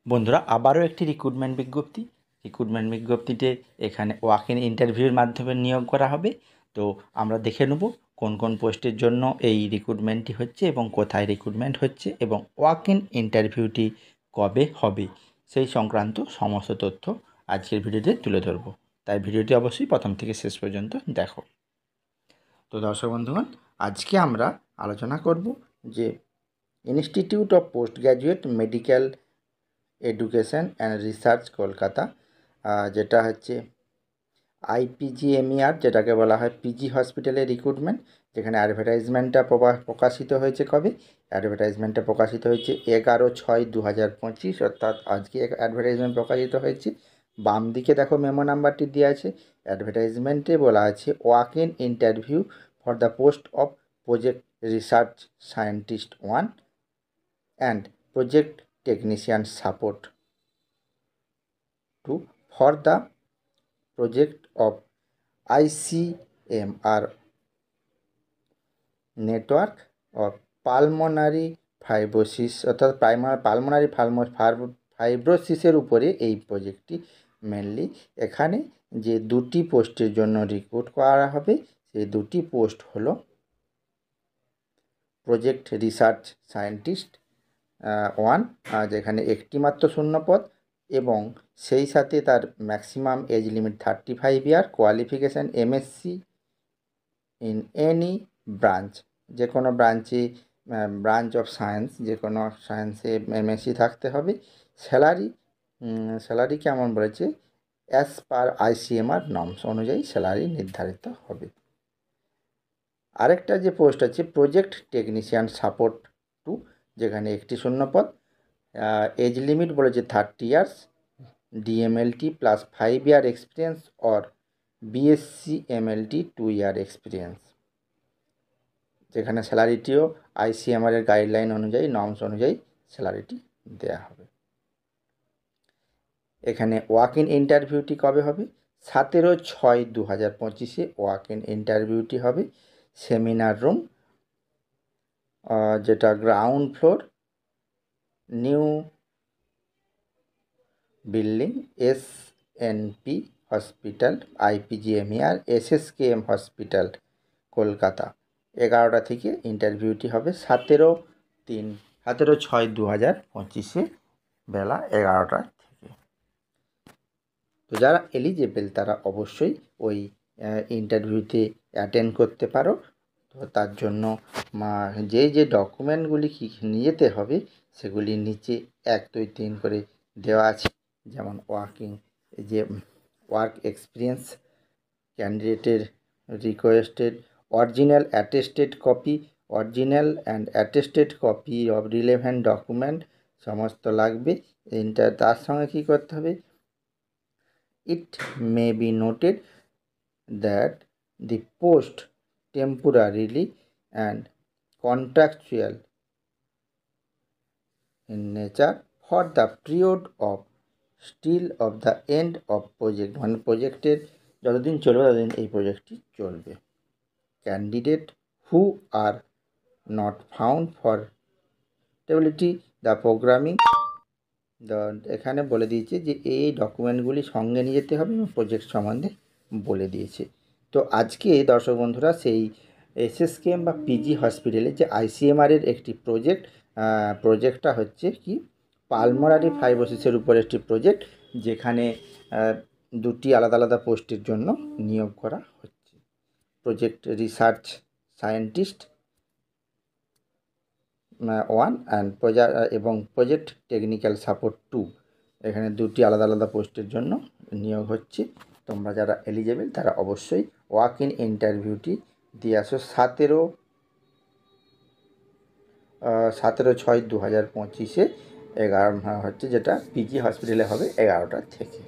বন্ধুরা আবারও একটি রিক্রুটমেন্ট বিজ্ঞপ্তিতে এখানে ওয়াক ইন ইন্টারভিউর মাধ্যমে নিয়োগ করা হবে। তো আমরা দেখে নেব কোন কোন পোস্টের জন্য এই রিক্রুটমেন্টটি হচ্ছে এবং কোথায় রিক্রুটমেন্ট হচ্ছে এবং ওয়াক ইন ইন্টারভিউটি কবে হবে সেই সংক্রান্ত সমস্ত তথ্য আজকের ভিডিওতে তুলে ধরব। তাই ভিডিওটি অবশ্যই প্রথম থেকে শেষ পর্যন্ত দেখো। তো দর্শক বন্ধুগণ, আজকে আমরা আলোচনা করব যে institute of post graduate medical education and research Kolkata, যেটা হচ্ছে IPGMER, যেটাকে বলা হয় পিজি হসপিটালের রিক্রুটমেন্ট, যেখানে অ্যাডভার্টাইজমেন্টটা প্রকাশিত হয়েছে কবে? অ্যাডভার্টাইজমেন্টটা প্রকাশিত হয়েছে 11/6/2025, অর্থাৎ আজকে অ্যাডভার্টাইজমেন্ট প্রকাশিত হয়েছে। বাম দিকে দেখো মেমো নাম্বারটি দেওয়া আছে। অ্যাডভার্টাইজমেন্টে বলা আছে walk in interview for the post of project research scientist 1 and project technician support 2 for the project of ICMR network of pulmonary fibrosis, অর্থাৎ পালমোনারি ফাইব্রোসিসের উপরে এই প্রজেক্টটি মেনলি। এখানে যে দুটি পোস্টের জন্য রিক্রুট করা হবে সেই দুটি পোস্ট হলো প্রজেক্ট রিসার্চ সায়েন্টিস্ট 1, যেখানে একটি মাত্র শূন্যপদ এবং সেই সাথে তার maximum age limit 35 year, qualification MSc in any branch, যে কোনো ব্রাঞ্চ অফ সায়েন্স, যে কোনো সায়েন্সে MSc থাকতে হবে। স্যালারি কেমন বলেছে? অ্যাজ পার ICMR নর্মস অনুযায়ী স্যালারি নির্ধারিত হবে। আরেকটা যে পোস্ট আছে প্রজেক্ট টেকনিশিয়ান সাপোর্ট 2, যেখানে একটি শূন্যপদ, এজ লিমিট বলেছে 30 years, DMLT plus 5 year experience or BSc MLT 2 year experience. যেখানে স্যালারিটিও ICMR এর গাইডলাইন অনুযায়ী, নর্মস অনুযায়ী স্যালারিটি দেওয়া হবে। এখানে ওয়াক ইন ইন্টারভিউটি কবে হবে? 17/6/2025 ওয়াক ইন ইন্টারভিউটি হবে। সেমিনার রুম, যেটা ground floor, new building, SNP hospital, IPGMER, SSKM hospital, Kolkata. 11টা থেকে ইন্টারভিউটি হবে। 17/6/2025 বেলা 11টা থেকে। তো যারা এলিজেবল তারা অবশ্যই ওই ইন্টারভিউতে অ্যাটেন্ড করতে পারো। তো তার জন্য যে ডকুমেন্টগুলি নিয়ে যেতে হবে সেগুলি নিচে 1, 2, 3 করে দেওয়া আছে। যেমন ওয়ার্ক এক্সপিরিয়েন্স, ক্যান্ডিডেটের requested original attested copy, original and attested copy of relevant document সমস্ত লাগবে। তার সঙ্গে কী করতে হবে? It may be noted that the post temporarily and contractual in nature for the period of still of the end of project, মানে প্রজেক্টের যতদিন চলবে ততদিন এই প্রজেক্টটি চলবে। Candidate who are not found for stability the programming, এখানে বলে দিয়েছে যে এই ডকুমেন্টগুলি সঙ্গে নিয়ে যেতে হবে এবং প্রজেক্ট সম্বন্ধে বলে দিয়েছে। তো আজকে দর্শক বন্ধুরা সেই SSKM বা পিজি হসপিটালে যে ICMR এর একটি প্রজেক্টটা হচ্ছে কি পালমোনারি ফাইব্রোসিসের উপর একটি প্রজেক্ট, যেখানে দুটি আলাদা আলাদা পোস্টের জন্য নিয়োগ করা হচ্ছে। প্রজেক্ট রিসার্চ সায়েন্টিস্ট 1 এবং প্রজেক্ট টেকনিক্যাল সাপোর্ট 2, এখানে দুটি আলাদা আলাদা পোস্টের জন্য নিয়োগ হচ্ছে। তোমরা যারা এলিজেবল তারা অবশ্যই ওয়াক ইন ইন্টারভিউটি দিয়ে আসো 17/6/2025 হচ্ছে, যেটা পিজি হসপিটালে হবে 11টা থেকে।